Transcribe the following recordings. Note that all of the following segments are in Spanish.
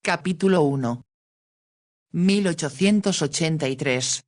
Capítulo 1. 1883.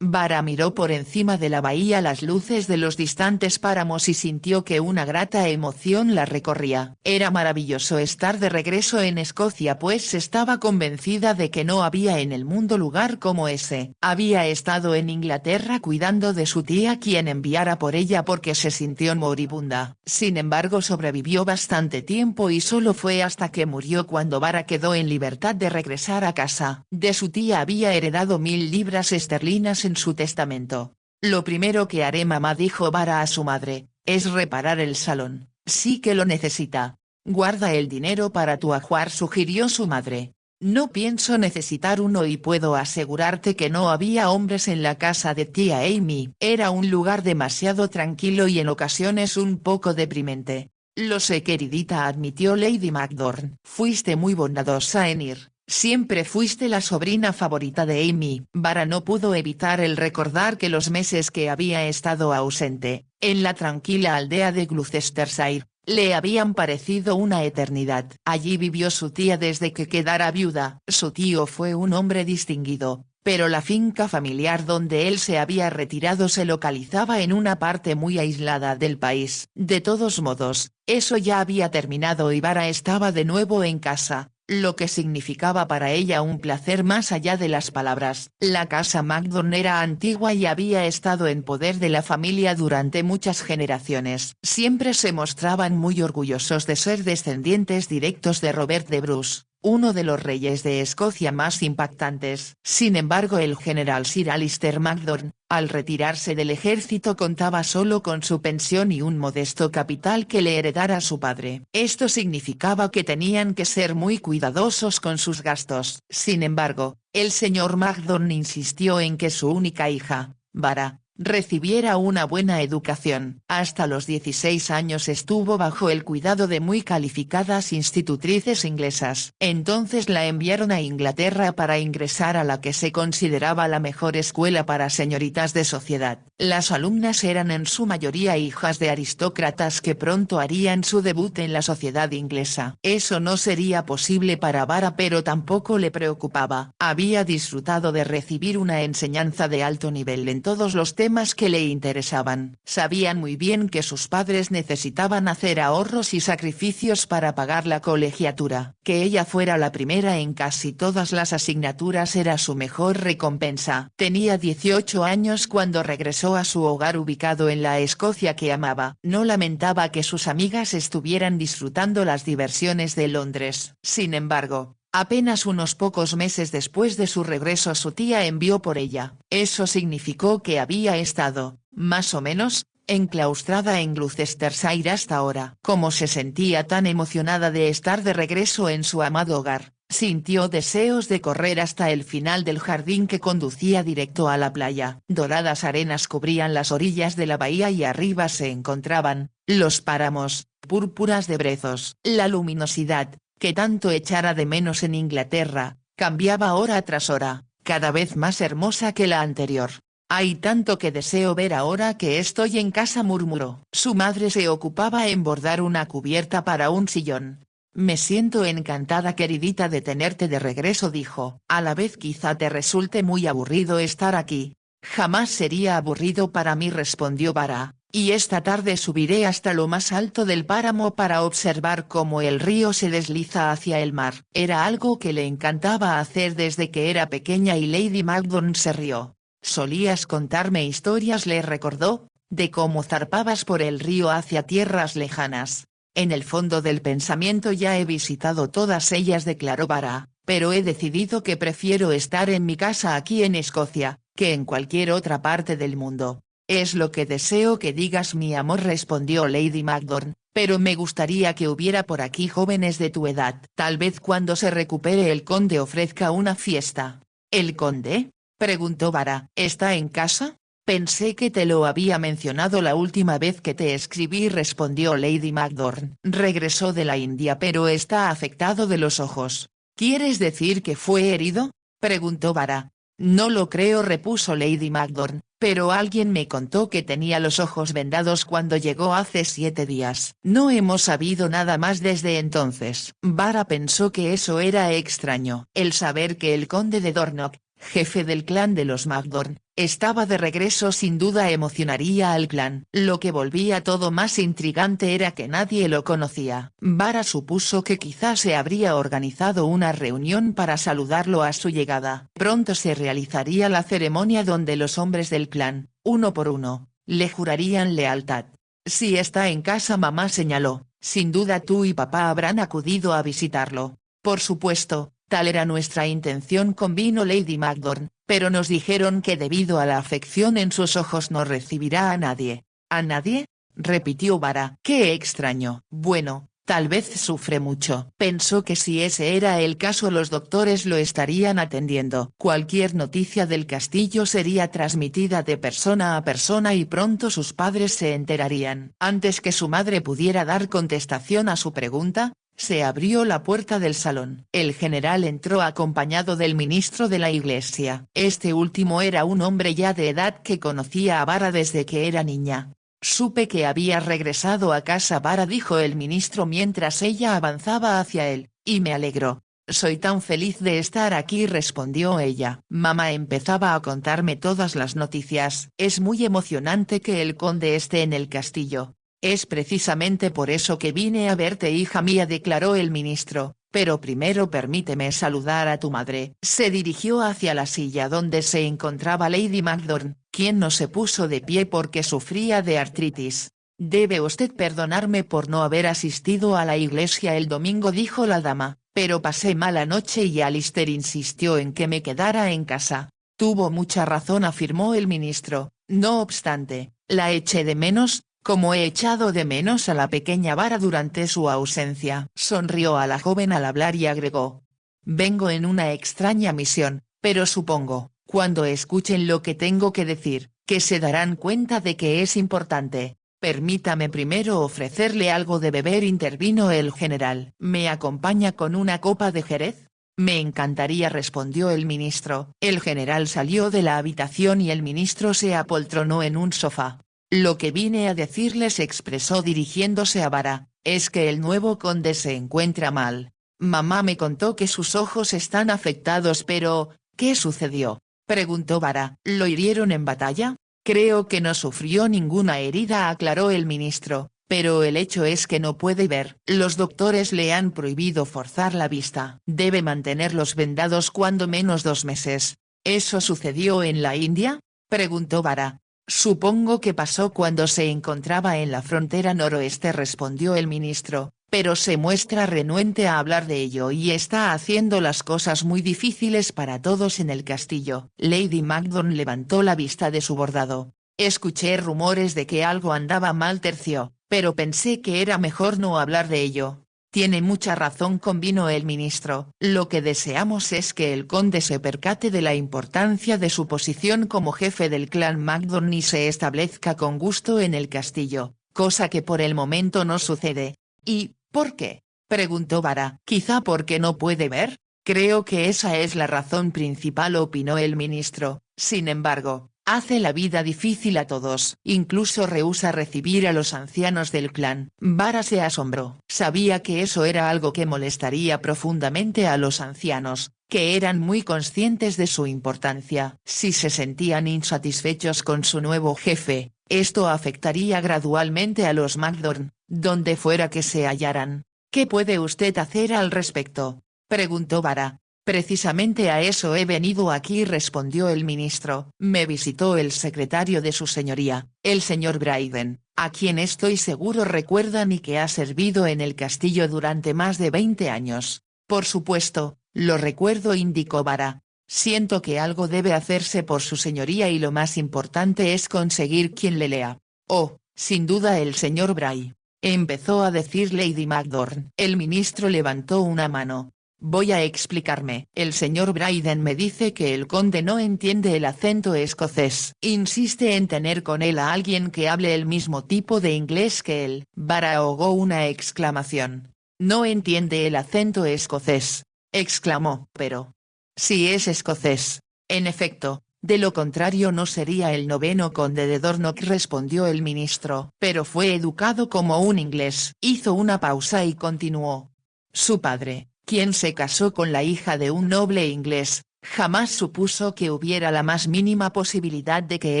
Vara miró por encima de la bahía las luces de los distantes páramos y sintió que una grata emoción la recorría. Era maravilloso estar de regreso en Escocia, pues estaba convencida de que no había en el mundo lugar como ese. Había estado en Inglaterra cuidando de su tía, quien enviara por ella porque se sintió moribunda. Sin embargo, sobrevivió bastante tiempo y solo fue hasta que murió cuando Vara quedó en libertad de regresar a casa. De su tía había heredado 1000 libras esterlinas en su testamento. Lo primero que haré, mamá, dijo Vara a su madre, es reparar el salón. Sí que lo necesita. Guarda el dinero para tu ajuar, sugirió su madre. No pienso necesitar uno y puedo asegurarte que no había hombres en la casa de tía Amy. Era un lugar demasiado tranquilo y en ocasiones un poco deprimente. Lo sé, queridita, admitió Lady Macdorn. Fuiste muy bondadosa en ir. Siempre fuiste la sobrina favorita de Amy. Vara no pudo evitar el recordar que los meses que había estado ausente, en la tranquila aldea de Gloucestershire, le habían parecido una eternidad. Allí vivió su tía desde que quedara viuda. Su tío fue un hombre distinguido, pero la finca familiar donde él se había retirado se localizaba en una parte muy aislada del país. De todos modos, eso ya había terminado y Vara estaba de nuevo en casa, lo que significaba para ella un placer más allá de las palabras. La casa Macdorn era antigua y había estado en poder de la familia durante muchas generaciones. Siempre se mostraban muy orgullosos de ser descendientes directos de Robert de Bruce, uno de los reyes de Escocia más impactantes. Sin embargo, el general Sir Alistair Macdorn, al retirarse del ejército, contaba solo con su pensión y un modesto capital que le heredara su padre. Esto significaba que tenían que ser muy cuidadosos con sus gastos. Sin embargo, el señor Macdorn insistió en que su única hija, Vara, recibiera una buena educación. Hasta los 16 años estuvo bajo el cuidado de muy calificadas institutrices inglesas. Entonces la enviaron a Inglaterra para ingresar a la que se consideraba la mejor escuela para señoritas de sociedad. Las alumnas eran en su mayoría hijas de aristócratas que pronto harían su debut en la sociedad inglesa. Eso no sería posible para Vara, pero tampoco le preocupaba. Había disfrutado de recibir una enseñanza de alto nivel en todos los temas que le interesaban. Sabían muy bien que sus padres necesitaban hacer ahorros y sacrificios para pagar la colegiatura. Que ella fuera la primera en casi todas las asignaturas era su mejor recompensa. Tenía 18 años cuando regresó a su hogar ubicado en la Escocia que amaba. No lamentaba que sus amigas estuvieran disfrutando las diversiones de Londres. Sin embargo, apenas unos pocos meses después de su regreso, su tía envió por ella. Eso significó que había estado, más o menos, enclaustrada en Gloucestershire hasta ahora. Como se sentía tan emocionada de estar de regreso en su amado hogar, sintió deseos de correr hasta el final del jardín que conducía directo a la playa. Doradas arenas cubrían las orillas de la bahía y arriba se encontraban los páramos, púrpuras de brezos. La luminosidad, que tanto echara de menos en Inglaterra, cambiaba hora tras hora, cada vez más hermosa que la anterior. Hay tanto que deseo ver ahora que estoy en casa, murmuró. Su madre se ocupaba en bordar una cubierta para un sillón. Me siento encantada, queridita, de tenerte de regreso, dijo. A la vez quizá te resulte muy aburrido estar aquí. Jamás sería aburrido para mí, respondió Vara. Y esta tarde subiré hasta lo más alto del páramo para observar cómo el río se desliza hacia el mar. Era algo que le encantaba hacer desde que era pequeña y Lady Macdorn se rió. Solías contarme historias, le recordó, de cómo zarpabas por el río hacia tierras lejanas. En el fondo del pensamiento ya he visitado todas ellas, declaró Vara, pero he decidido que prefiero estar en mi casa aquí en Escocia, que en cualquier otra parte del mundo. Es lo que deseo que digas, mi amor, respondió Lady Macdorn, pero me gustaría que hubiera por aquí jóvenes de tu edad. Tal vez cuando se recupere el conde ofrezca una fiesta. ¿El conde?, preguntó Vara. ¿Está en casa? Pensé que te lo había mencionado la última vez que te escribí, respondió Lady Macdorn. Regresó de la India, pero está afectado de los ojos. ¿Quieres decir que fue herido?, preguntó Vara. No lo creo, repuso Lady Macdorn, pero alguien me contó que tenía los ojos vendados cuando llegó hace 7 días. No hemos sabido nada más desde entonces. Vara pensó que eso era extraño. El saber que el conde de Dornoch, jefe del clan de los Macdorn, estaba de regreso sin duda emocionaría al clan. Lo que volvía todo más intrigante era que nadie lo conocía. Vara supuso que quizás se habría organizado una reunión para saludarlo a su llegada. Pronto se realizaría la ceremonia donde los hombres del clan, uno por uno, le jurarían lealtad. Si está en casa, mamá señaló, sin duda tú y papá habrán acudido a visitarlo. Por supuesto. Tal era nuestra intención, convino Lady Macdorn, pero nos dijeron que debido a la afección en sus ojos no recibirá a nadie. ¿A nadie?, repitió Vara. Qué extraño. Bueno, tal vez sufre mucho. Pensó que si ese era el caso los doctores lo estarían atendiendo. Cualquier noticia del castillo sería transmitida de persona a persona y pronto sus padres se enterarían. Antes que su madre pudiera dar contestación a su pregunta, se abrió la puerta del salón. El general entró acompañado del ministro de la iglesia. Este último era un hombre ya de edad que conocía a Vara desde que era niña. Supe que había regresado a casa, Vara, dijo el ministro mientras ella avanzaba hacia él, y me alegro. Soy tan feliz de estar aquí, respondió ella. Mamá empezaba a contarme todas las noticias. Es muy emocionante que el conde esté en el castillo. Es precisamente por eso que vine a verte, hija mía, declaró el ministro, pero primero permíteme saludar a tu madre. Se dirigió hacia la silla donde se encontraba Lady Macdorn, quien no se puso de pie porque sufría de artritis. Debe usted perdonarme por no haber asistido a la iglesia el domingo, dijo la dama, pero pasé mala noche y Alistair insistió en que me quedara en casa. Tuvo mucha razón, afirmó el ministro. No obstante, la eché de menos, como he echado de menos a la pequeña Vara durante su ausencia. Sonrió a la joven al hablar y agregó. Vengo en una extraña misión, pero supongo, cuando escuchen lo que tengo que decir, que se darán cuenta de que es importante. Permítame primero ofrecerle algo de beber, intervino el general. ¿Me acompaña con una copa de jerez? Me encantaría, respondió el ministro. El general salió de la habitación y el ministro se apoltronó en un sofá. Lo que vine a decirles, expresó dirigiéndose a Vara, es que el nuevo conde se encuentra mal. Mamá me contó que sus ojos están afectados, pero, ¿qué sucedió?, preguntó Vara. ¿Lo hirieron en batalla? Creo que no sufrió ninguna herida, aclaró el ministro, pero el hecho es que no puede ver. Los doctores le han prohibido forzar la vista. Debe mantenerlos vendados cuando menos 2 meses. ¿Eso sucedió en la India?, preguntó Vara. Supongo que pasó cuando se encontraba en la frontera noroeste, respondió el ministro, pero se muestra renuente a hablar de ello y está haciendo las cosas muy difíciles para todos en el castillo. Lady Macdorn levantó la vista de su bordado. Escuché rumores de que algo andaba mal, terció, pero pensé que era mejor no hablar de ello. Tiene mucha razón, convino el ministro. Lo que deseamos es que el conde se percate de la importancia de su posición como jefe del clan Macdorn y se establezca con gusto en el castillo, cosa que por el momento no sucede. ¿Y por qué?, preguntó Vara. Quizá porque no puede ver. Creo que esa es la razón principal, opinó el ministro. Sin embargo, hace la vida difícil a todos. Incluso rehúsa recibir a los ancianos del clan. Vara se asombró. Sabía que eso era algo que molestaría profundamente a los ancianos, que eran muy conscientes de su importancia. Si se sentían insatisfechos con su nuevo jefe, esto afectaría gradualmente a los Macdorn, donde fuera que se hallaran. ¿Qué puede usted hacer al respecto?, preguntó Vara. Precisamente a eso he venido aquí, respondió el ministro. Me visitó el secretario de su señoría, el señor Bryden, a quien estoy seguro recuerdan y que ha servido en el castillo durante más de 20 años. Por supuesto, lo recuerdo, indicó Vara. Siento que algo debe hacerse por su señoría y lo más importante es conseguir quien le lea. Oh, sin duda el señor Bray, empezó a decir Lady Macdorn. El ministro levantó una mano. Voy a explicarme. El señor Bryden me dice que el conde no entiende el acento escocés. Insiste en tener con él a alguien que hable el mismo tipo de inglés que él. Vara ahogó una exclamación. No entiende el acento escocés, exclamó. Pero si es escocés, En efecto, de lo contrario no sería el noveno conde de Dornoch, respondió el ministro. Pero fue educado como un inglés. Hizo una pausa y continuó. Su padre, quien se casó con la hija de un noble inglés, jamás supuso que hubiera la más mínima posibilidad de que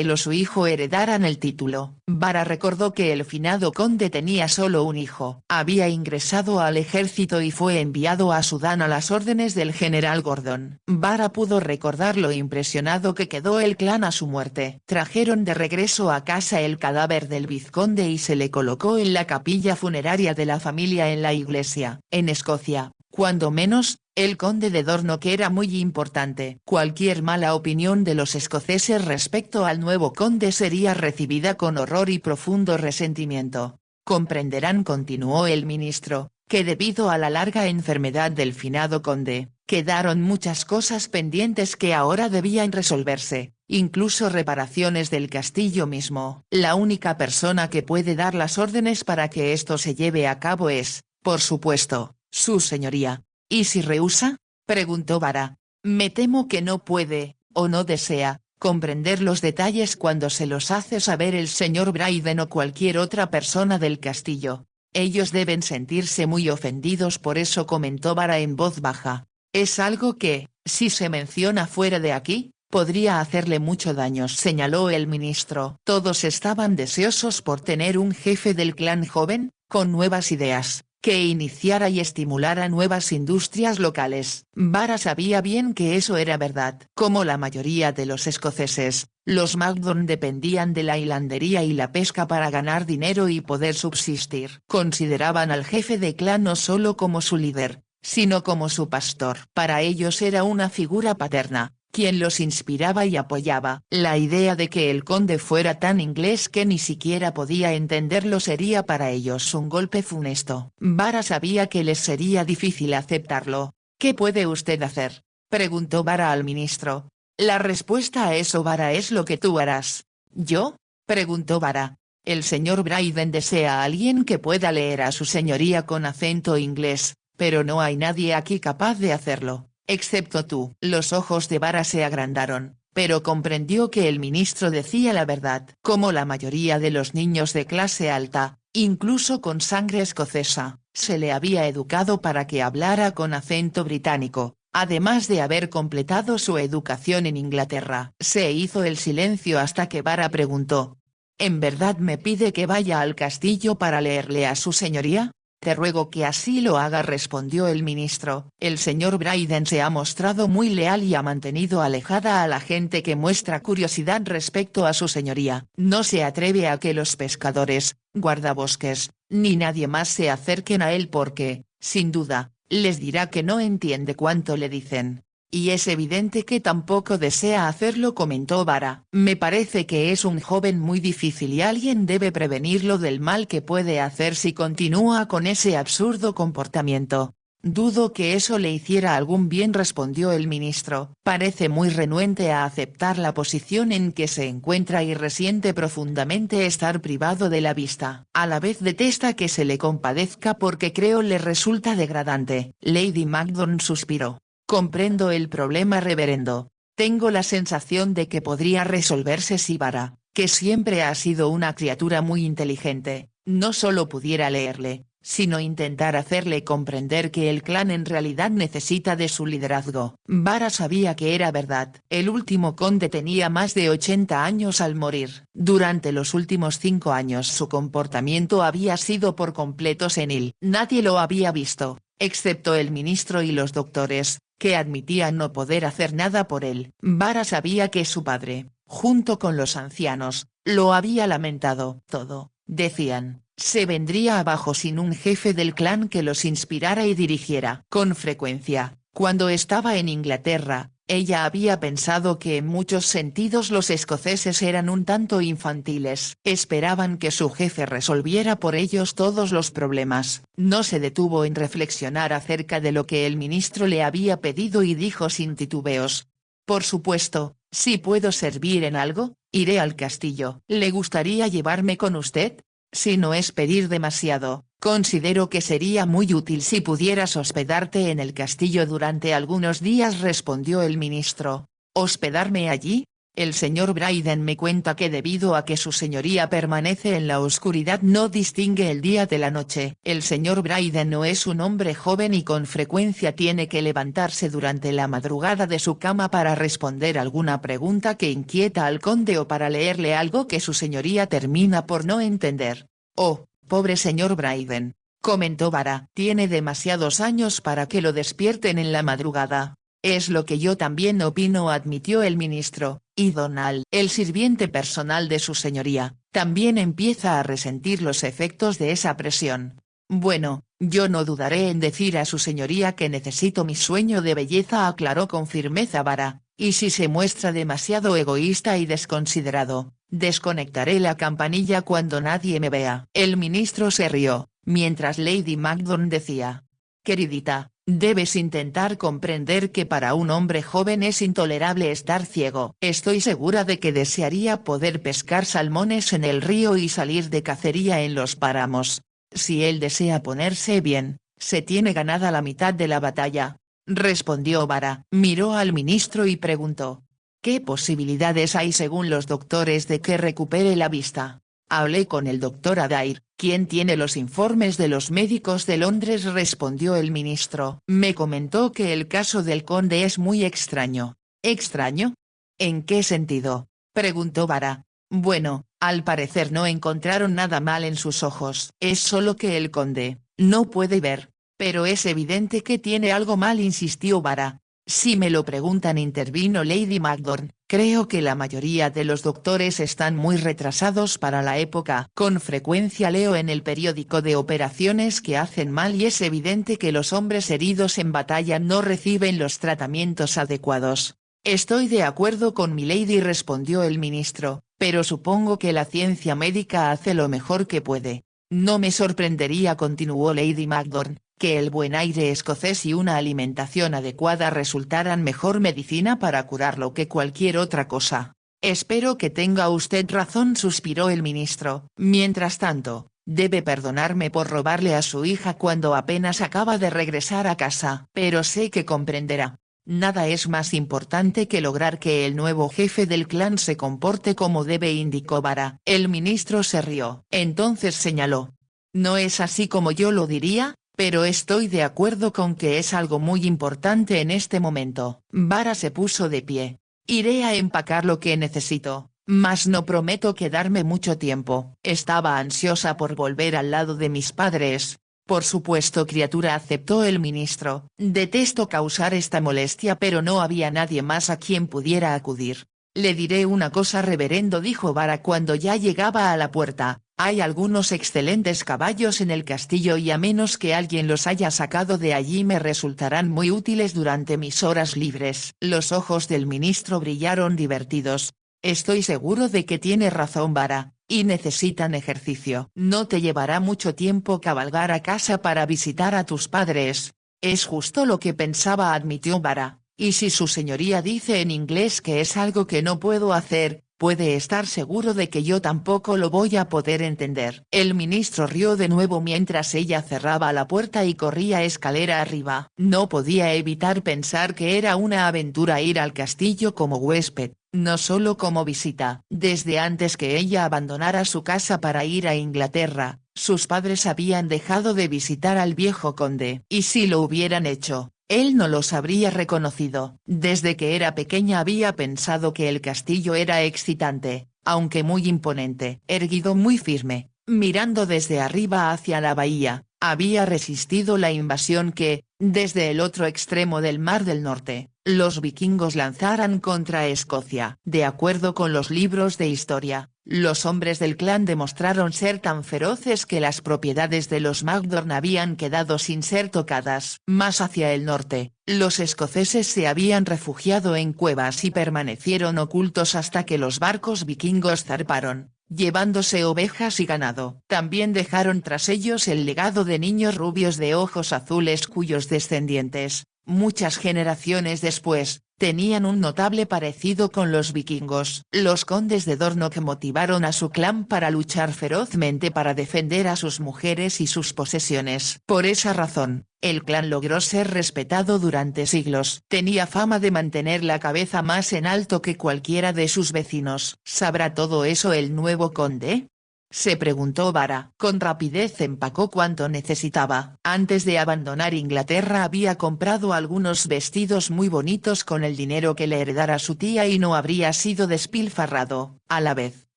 él o su hijo heredaran el título. Vara recordó que el finado conde tenía solo un hijo. Había ingresado al ejército y fue enviado a Sudán a las órdenes del general Gordon. Vara pudo recordar lo impresionado que quedó el clan a su muerte. Trajeron de regreso a casa el cadáver del vizconde y se le colocó en la capilla funeraria de la familia en la iglesia. En Escocia, cuando menos, el conde de Dornoch era muy importante. Cualquier mala opinión de los escoceses respecto al nuevo conde sería recibida con horror y profundo resentimiento. Comprenderán, continuó el ministro, que debido a la larga enfermedad del finado conde, quedaron muchas cosas pendientes que ahora debían resolverse, incluso reparaciones del castillo mismo. La única persona que puede dar las órdenes para que esto se lleve a cabo es, por supuesto, su señoría. ¿Y si rehúsa?, preguntó Vara. Me temo que no puede, o no desea, comprender los detalles cuando se los hace saber el señor Brayden o cualquier otra persona del castillo. Ellos deben sentirse muy ofendidos por eso, comentó Vara en voz baja. Es algo que, si se menciona fuera de aquí, podría hacerle mucho daño, señaló el ministro. Todos estaban deseosos por tener un jefe del clan joven, con nuevas ideas, que iniciara y estimulara nuevas industrias locales. Vara sabía bien que eso era verdad. Como la mayoría de los escoceses, los Magdon dependían de la hilandería y la pesca para ganar dinero y poder subsistir. Consideraban al jefe de clan no solo como su líder, sino como su pastor. Para ellos era una figura paterna, quien los inspiraba y apoyaba. La idea de que el conde fuera tan inglés que ni siquiera podía entenderlo sería para ellos un golpe funesto. Vara sabía que les sería difícil aceptarlo. ¿Qué puede usted hacer?, preguntó Vara al ministro. La respuesta a eso, Vara, es lo que tú harás. ¿Yo?, preguntó Vara. El señor Brayden desea a alguien que pueda leer a su señoría con acento inglés, pero no hay nadie aquí capaz de hacerlo, excepto tú. Los ojos de Vara se agrandaron, pero comprendió que el ministro decía la verdad. Como la mayoría de los niños de clase alta, incluso con sangre escocesa, se le había educado para que hablara con acento británico, además de haber completado su educación en Inglaterra. Se hizo el silencio hasta que Vara preguntó. ¿En verdad me pide que vaya al castillo para leerle a su señoría? Te ruego que así lo haga, respondió el ministro. El señor Brayden se ha mostrado muy leal y ha mantenido alejada a la gente que muestra curiosidad respecto a su señoría. No se atreve a que los pescadores, guardabosques, ni nadie más se acerquen a él porque, sin duda, les dirá que no entiende cuánto le dicen. Y es evidente que tampoco desea hacerlo, comentó Vara. Me parece que es un joven muy difícil y alguien debe prevenirlo del mal que puede hacer si continúa con ese absurdo comportamiento. Dudo que eso le hiciera algún bien, respondió el ministro. Parece muy renuente a aceptar la posición en que se encuentra y resiente profundamente estar privado de la vista. A la vez detesta que se le compadezca porque creo le resulta degradante. Lady Magdon suspiró. Comprendo el problema, reverendo. Tengo la sensación de que podría resolverse si Vara, que siempre ha sido una criatura muy inteligente, no solo pudiera leerle, sino intentar hacerle comprender que el clan en realidad necesita de su liderazgo. Vara sabía que era verdad. El último conde tenía más de 80 años al morir. Durante los últimos 5 años su comportamiento había sido por completo senil. Nadie lo había visto, excepto el ministro y los doctores, que admitían no poder hacer nada por él. Vara sabía que su padre, junto con los ancianos, lo había lamentado todo. Decían, se vendría abajo sin un jefe del clan que los inspirara y dirigiera. Con frecuencia, cuando estaba en Inglaterra, ella había pensado que en muchos sentidos los escoceses eran un tanto infantiles. Esperaban que su jefe resolviera por ellos todos los problemas. No se detuvo en reflexionar acerca de lo que el ministro le había pedido y dijo sin titubeos. Por supuesto, si puedo servir en algo, iré al castillo. ¿Le gustaría llevarme con usted? Si no es pedir demasiado, considero que sería muy útil si pudieras hospedarte en el castillo durante algunos días, respondió el ministro. ¿Hospedarme allí? El señor Bryden me cuenta que debido a que su señoría permanece en la oscuridad no distingue el día de la noche. El señor Bryden no es un hombre joven y con frecuencia tiene que levantarse durante la madrugada de su cama para responder alguna pregunta que inquieta al conde o para leerle algo que su señoría termina por no entender. Oh, pobre señor Bryden, comentó Vara. Tiene demasiados años para que lo despierten en la madrugada. Es lo que yo también opino, admitió el ministro, y Donald, el sirviente personal de su señoría, también empieza a resentir los efectos de esa presión. Bueno, yo no dudaré en decir a su señoría que necesito mi sueño de belleza, aclaró con firmeza Vara, y si se muestra demasiado egoísta y desconsiderado, desconectaré la campanilla cuando nadie me vea. El ministro se rió, mientras Lady Macdon decía: queridita, debes intentar comprender que para un hombre joven es intolerable estar ciego. Estoy segura de que desearía poder pescar salmones en el río y salir de cacería en los páramos. Si él desea ponerse bien, se tiene ganada la mitad de la batalla, respondió Vara. Miró al ministro y preguntó: ¿qué posibilidades hay según los doctores de que recupere la vista? Hablé con el doctor Adair, quien tiene los informes de los médicos de Londres, respondió el ministro. Me comentó que el caso del conde es muy extraño. ¿Extraño? ¿En qué sentido?, preguntó Vara. Bueno, al parecer no encontraron nada mal en sus ojos. Es solo que el conde no puede ver. Pero es evidente que tiene algo mal, insistió Vara. Si me lo preguntan, intervino Lady Macdon, creo que la mayoría de los doctores están muy retrasados para la época. Con frecuencia leo en el periódico de operaciones que hacen mal y es evidente que los hombres heridos en batalla no reciben los tratamientos adecuados. Estoy de acuerdo con milady, respondió el ministro, pero supongo que la ciencia médica hace lo mejor que puede. No me sorprendería, continuó Lady Macdon, que el buen aire escocés y una alimentación adecuada resultaran mejor medicina para curarlo que cualquier otra cosa. Espero que tenga usted razón, suspiró el ministro. Mientras tanto, debe perdonarme por robarle a su hija cuando apenas acaba de regresar a casa. Pero sé que comprenderá. Nada es más importante que lograr que el nuevo jefe del clan se comporte como debe, indicó Vara. El ministro se rió. Entonces señaló: no es así como yo lo diría, pero estoy de acuerdo con que es algo muy importante en este momento. Vara se puso de pie. Iré a empacar lo que necesito, mas no prometo quedarme mucho tiempo. Estaba ansiosa por volver al lado de mis padres. Por supuesto, criatura, aceptó el ministro. Detesto causar esta molestia, pero no había nadie más a quien pudiera acudir. Le diré una cosa, reverendo, dijo Vara cuando ya llegaba a la puerta. Hay algunos excelentes caballos en el castillo y a menos que alguien los haya sacado de allí me resultarán muy útiles durante mis horas libres. Los ojos del ministro brillaron divertidos. Estoy seguro de que tiene razón Vara, y necesitan ejercicio. No te llevará mucho tiempo cabalgar a casa para visitar a tus padres. Es justo lo que pensaba, admitió Vara, y si su señoría dice en inglés que es algo que no puedo hacer, puede estar seguro de que yo tampoco lo voy a poder entender. El ministro rió de nuevo mientras ella cerraba la puerta y corría escalera arriba. No podía evitar pensar que era una aventura ir al castillo como huésped, no solo como visita. Desde antes que ella abandonara su casa para ir a Inglaterra, sus padres habían dejado de visitar al viejo conde. Y si lo hubieran hecho, él no los habría reconocido. Desde que era pequeña había pensado que el castillo era excitante, aunque muy imponente. Erguido muy firme, mirando desde arriba hacia la bahía, había resistido la invasión que, desde el otro extremo del Mar del Norte, los vikingos lanzaran contra Escocia. De acuerdo con los libros de historia, los hombres del clan demostraron ser tan feroces que las propiedades de los Macdon habían quedado sin ser tocadas. Más hacia el norte, los escoceses se habían refugiado en cuevas y permanecieron ocultos hasta que los barcos vikingos zarparon, llevándose ovejas y ganado. También dejaron tras ellos el legado de niños rubios de ojos azules cuyos descendientes, muchas generaciones después, Tenían un notable parecido con los vikingos. Los condes de Dornoch motivaron a su clan para luchar ferozmente para defender a sus mujeres y sus posesiones. Por esa razón, el clan logró ser respetado durante siglos. Tenía fama de mantener la cabeza más en alto que cualquiera de sus vecinos. ¿Sabrá todo eso el nuevo conde?, se preguntó Vara. Con rapidez empacó cuanto necesitaba. Antes de abandonar Inglaterra había comprado algunos vestidos muy bonitos con el dinero que le heredara su tía y no habría sido despilfarrado. A la vez,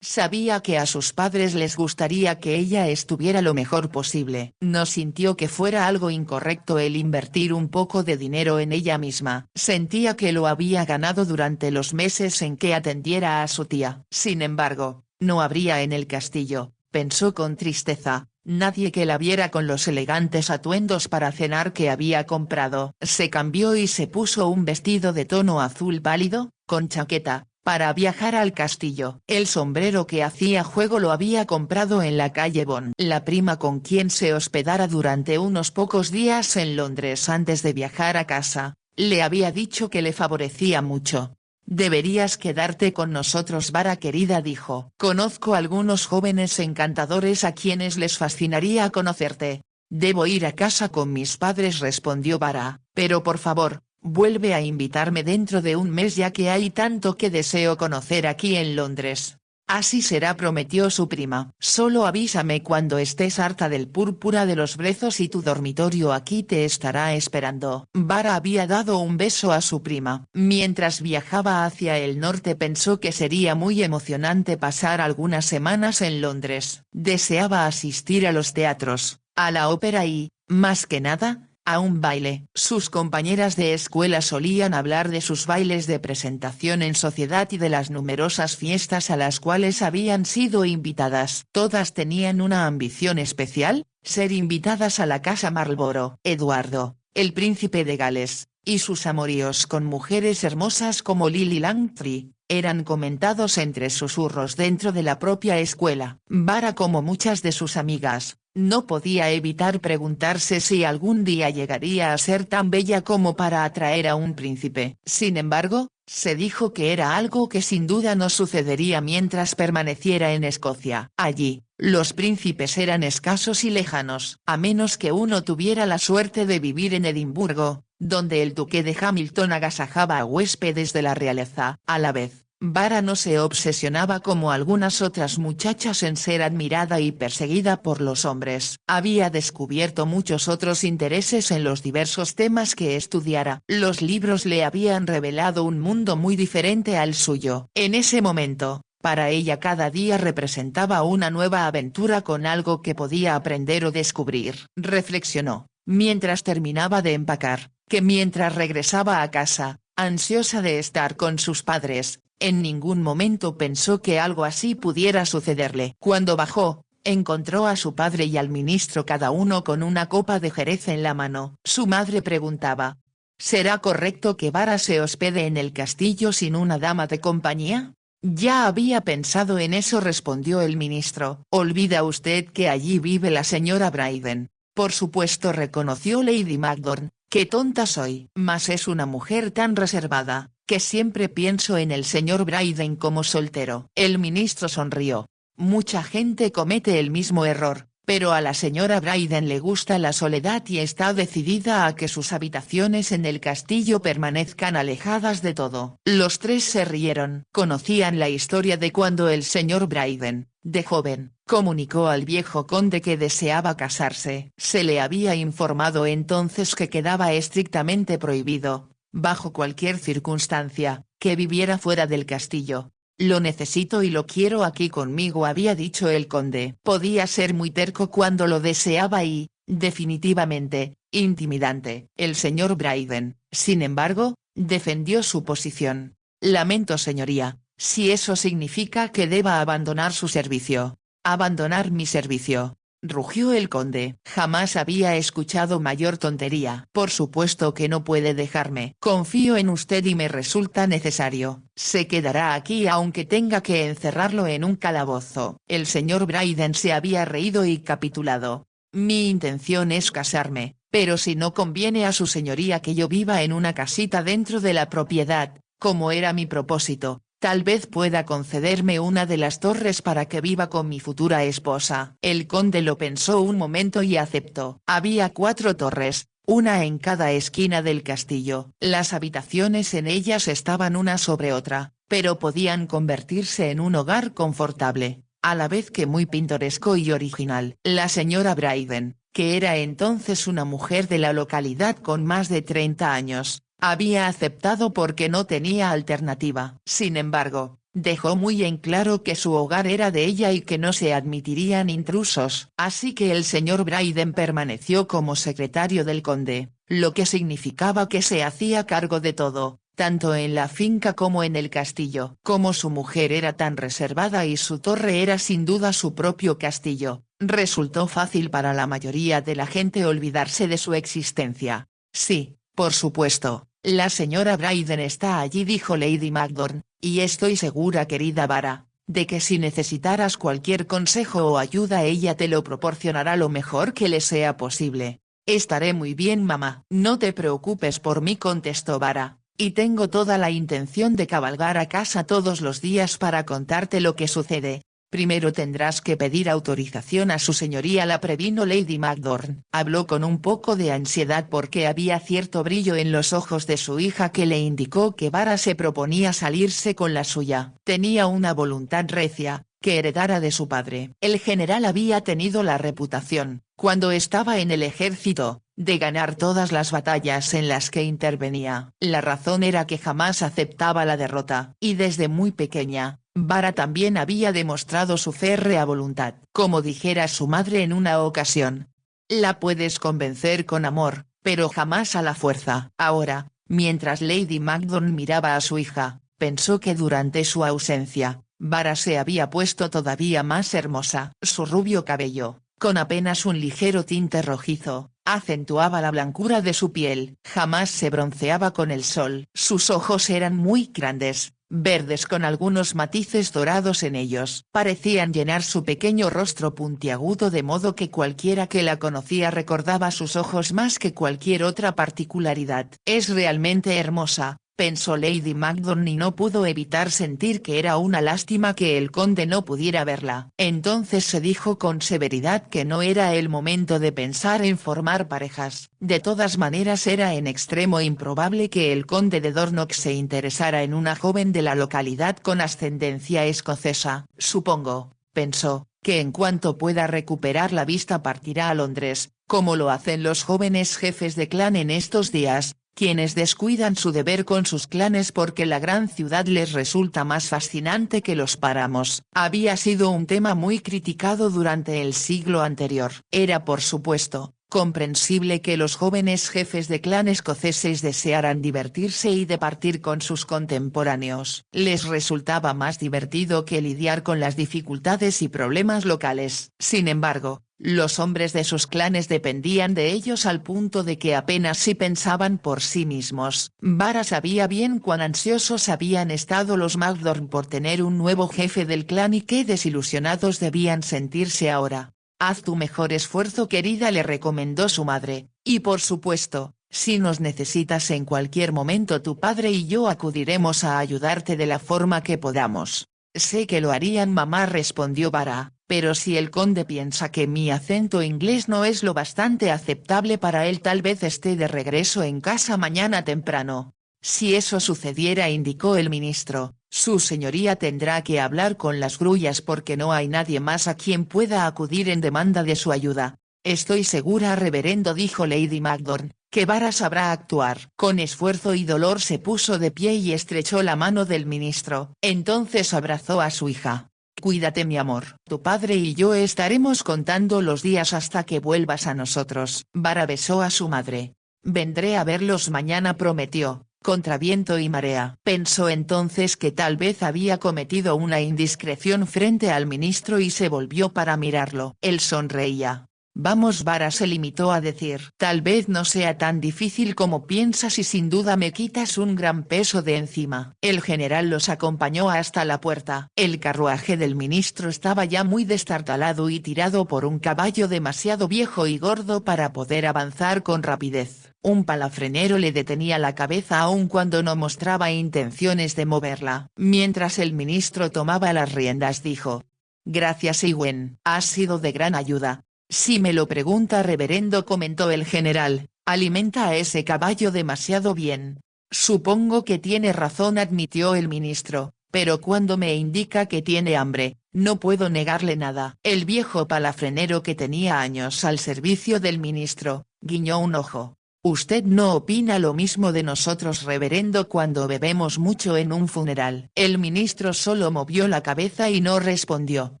sabía que a sus padres les gustaría que ella estuviera lo mejor posible. No sintió que fuera algo incorrecto el invertir un poco de dinero en ella misma. Sentía que lo había ganado durante los meses en que atendiera a su tía. Sin embargo, no habría en el castillo, pensó con tristeza, nadie que la viera con los elegantes atuendos para cenar que había comprado. Se cambió y se puso un vestido de tono azul pálido, con chaqueta, para viajar al castillo. El sombrero que hacía juego lo había comprado en la calle Bond. La prima con quien se hospedara durante unos pocos días en Londres antes de viajar a casa, le había dicho que le favorecía mucho. Deberías quedarte con nosotros, Vara querida, dijo. Conozco algunos jóvenes encantadores a quienes les fascinaría conocerte. Debo ir a casa con mis padres, respondió Vara, pero por favor, vuelve a invitarme dentro de un mes ya que hay tanto que deseo conocer aquí en Londres. Así será, prometió su prima. Solo avísame cuando estés harta del púrpura de los brezos y tu dormitorio aquí te estará esperando. Vara había dado un beso a su prima. Mientras viajaba hacia el norte pensó que sería muy emocionante pasar algunas semanas en Londres. Deseaba asistir a los teatros, a la ópera y, más que nada, a un baile. Sus compañeras de escuela solían hablar de sus bailes de presentación en sociedad y de las numerosas fiestas a las cuales habían sido invitadas. Todas tenían una ambición especial: ser invitadas a la casa Marlborough. Eduardo, el príncipe de Gales, y sus amoríos con mujeres hermosas como Lily Langtry, eran comentados entre susurros dentro de la propia escuela. Vara, como muchas de sus amigas, no podía evitar preguntarse si algún día llegaría a ser tan bella como para atraer a un príncipe. Sin embargo, se dijo que era algo que sin duda no sucedería mientras permaneciera en Escocia. Allí, los príncipes eran escasos y lejanos. A menos que uno tuviera la suerte de vivir en Edimburgo, donde el duque de Hamilton agasajaba a huéspedes de la realeza. A la vez, Vara no se obsesionaba como algunas otras muchachas en ser admirada y perseguida por los hombres. Había descubierto muchos otros intereses en los diversos temas que estudiara. Los libros le habían revelado un mundo muy diferente al suyo. En ese momento, para ella cada día representaba una nueva aventura con algo que podía aprender o descubrir. Reflexionó, mientras terminaba de empacar, que mientras regresaba a casa, ansiosa de estar con sus padres, en ningún momento pensó que algo así pudiera sucederle. Cuando bajó, encontró a su padre y al ministro cada uno con una copa de jerez en la mano. Su madre preguntaba: ¿será correcto que Vara se hospede en el castillo sin una dama de compañía? Ya había pensado en eso, respondió el ministro. ¿Olvida usted que allí vive la señora Brayden? Por supuesto, reconoció Lady Macdorn. Qué tonta soy. Mas es una mujer tan reservada, que siempre pienso en el señor Brayden como soltero. El ministro sonrió. Mucha gente comete el mismo error, pero a la señora Brayden le gusta la soledad y está decidida a que sus habitaciones en el castillo permanezcan alejadas de todo. Los tres se rieron. Conocían la historia de cuando el señor Brayden, de joven, comunicó al viejo conde que deseaba casarse. Se le había informado entonces que quedaba estrictamente prohibido, bajo cualquier circunstancia, que viviera fuera del castillo. Lo necesito y lo quiero aquí conmigo, había dicho el conde. Podía ser muy terco cuando lo deseaba y, definitivamente, intimidante. El señor Brayden, sin embargo, defendió su posición. Lamento, señoría, si eso significa que deba abandonar su servicio. ¿Abandonar mi servicio?, rugió el conde. Jamás había escuchado mayor tontería. Por supuesto que no puede dejarme. Confío en usted y me resulta necesario. Se quedará aquí aunque tenga que encerrarlo en un calabozo. El señor Brayden se había reído y capitulado. Mi intención es casarme, pero si no conviene a su señoría que yo viva en una casita dentro de la propiedad, como era mi propósito, tal vez pueda concederme una de las torres para que viva con mi futura esposa. El conde lo pensó un momento y aceptó. Había 4 torres, una en cada esquina del castillo. Las habitaciones en ellas estaban una sobre otra, pero podían convertirse en un hogar confortable, a la vez que muy pintoresco y original. La señora Bryden, que era entonces una mujer de la localidad con más de 30 años, había aceptado porque no tenía alternativa. Sin embargo, dejó muy en claro que su hogar era de ella y que no se admitirían intrusos. Así que el señor Bryden permaneció como secretario del conde, lo que significaba que se hacía cargo de todo, tanto en la finca como en el castillo. Como su mujer era tan reservada y su torre era sin duda su propio castillo, resultó fácil para la mayoría de la gente olvidarse de su existencia. Sí, por supuesto, la señora Bryden está allí, dijo Lady Macdorn, y estoy segura, querida Vara, de que si necesitaras cualquier consejo o ayuda ella te lo proporcionará lo mejor que le sea posible. Estaré muy bien, mamá. No te preocupes por mí, contestó Vara, y tengo toda la intención de cabalgar a casa todos los días para contarte lo que sucede. Primero tendrás que pedir autorización a su señoría, la previno Lady Macdorn. Habló con un poco de ansiedad porque había cierto brillo en los ojos de su hija que le indicó que Vara se proponía salirse con la suya. Tenía una voluntad recia, que heredara de su padre. El general había tenido la reputación, cuando estaba en el ejército, de ganar todas las batallas en las que intervenía. La razón era que jamás aceptaba la derrota, y desde muy pequeña, Vara también había demostrado su férrea voluntad. Como dijera su madre en una ocasión: la puedes convencer con amor, pero jamás a la fuerza. Ahora, mientras Lady Macdorn miraba a su hija, pensó que durante su ausencia, Vara se había puesto todavía más hermosa. Su rubio cabello, con apenas un ligero tinte rojizo, acentuaba la blancura de su piel. Jamás se bronceaba con el sol. Sus ojos eran muy grandes, verdes con algunos matices dorados en ellos. Parecían llenar su pequeño rostro puntiagudo, de modo que cualquiera que la conocía recordaba sus ojos más que cualquier otra particularidad. Es realmente hermosa, pensó Lady Macdorn, y no pudo evitar sentir que era una lástima que el conde no pudiera verla. Entonces se dijo con severidad que no era el momento de pensar en formar parejas. De todas maneras era en extremo improbable que el conde de Dornoch se interesara en una joven de la localidad con ascendencia escocesa. Supongo, pensó, que en cuanto pueda recuperar la vista partirá a Londres, como lo hacen los jóvenes jefes de clan en estos días, quienes descuidan su deber con sus clanes porque la gran ciudad les resulta más fascinante que los páramos. Había sido un tema muy criticado durante el siglo anterior. Era, por supuesto, comprensible que los jóvenes jefes de clan escoceses desearan divertirse y departir con sus contemporáneos. Les resultaba más divertido que lidiar con las dificultades y problemas locales. Sin embargo, los hombres de sus clanes dependían de ellos al punto de que apenas si pensaban por sí mismos. Vara sabía bien cuán ansiosos habían estado los Macdorn por tener un nuevo jefe del clan y qué desilusionados debían sentirse ahora. Haz tu mejor esfuerzo, querida, le recomendó su madre, y por supuesto, si nos necesitas en cualquier momento, tu padre y yo acudiremos a ayudarte de la forma que podamos. Sé que lo harían, mamá, respondió Vara, pero si el conde piensa que mi acento inglés no es lo bastante aceptable para él, tal vez esté de regreso en casa mañana temprano. Si eso sucediera, indicó el ministro, su señoría tendrá que hablar con las grullas porque no hay nadie más a quien pueda acudir en demanda de su ayuda. Estoy segura, reverendo, dijo Lady Macdorn, que Vara sabrá actuar. Con esfuerzo y dolor se puso de pie y estrechó la mano del ministro. Entonces abrazó a su hija. Cuídate, mi amor. Tu padre y yo estaremos contando los días hasta que vuelvas a nosotros. Vara besó a su madre. Vendré a verlos mañana, prometió, contra viento y marea. Pensó entonces que tal vez había cometido una indiscreción frente al ministro y se volvió para mirarlo. Él sonreía. Vamos, Vara se limitó a decir. Tal vez no sea tan difícil como piensas y sin duda me quitas un gran peso de encima. El general los acompañó hasta la puerta. El carruaje del ministro estaba ya muy destartalado y tirado por un caballo demasiado viejo y gordo para poder avanzar con rapidez. Un palafrenero le detenía la cabeza aun cuando no mostraba intenciones de moverla. Mientras el ministro tomaba las riendas dijo: «Gracias, Ewen, has sido de gran ayuda». «Si me lo pregunta, reverendo», comentó el general, «alimenta a ese caballo demasiado bien». «Supongo que tiene razón», admitió el ministro, «pero cuando me indica que tiene hambre, no puedo negarle nada». El viejo palafrenero, que tenía años al servicio del ministro, guiñó un ojo. «¿Usted no opina lo mismo de nosotros, reverendo, cuando bebemos mucho en un funeral?» El ministro solo movió la cabeza y no respondió.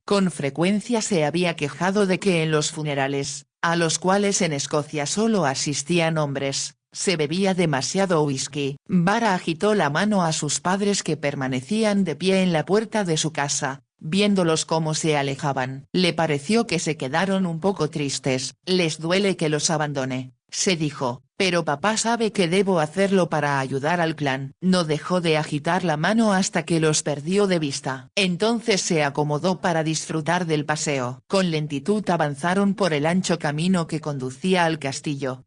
Con frecuencia se había quejado de que en los funerales, a los cuales en Escocia solo asistían hombres, se bebía demasiado whisky. Vara agitó la mano a sus padres, que permanecían de pie en la puerta de su casa, viéndolos cómo se alejaban. Le pareció que se quedaron un poco tristes. «Les duele que los abandone», se dijo, «pero papá sabe que debo hacerlo para ayudar al clan». No dejó de agitar la mano hasta que los perdió de vista. Entonces se acomodó para disfrutar del paseo. Con lentitud avanzaron por el ancho camino que conducía al castillo.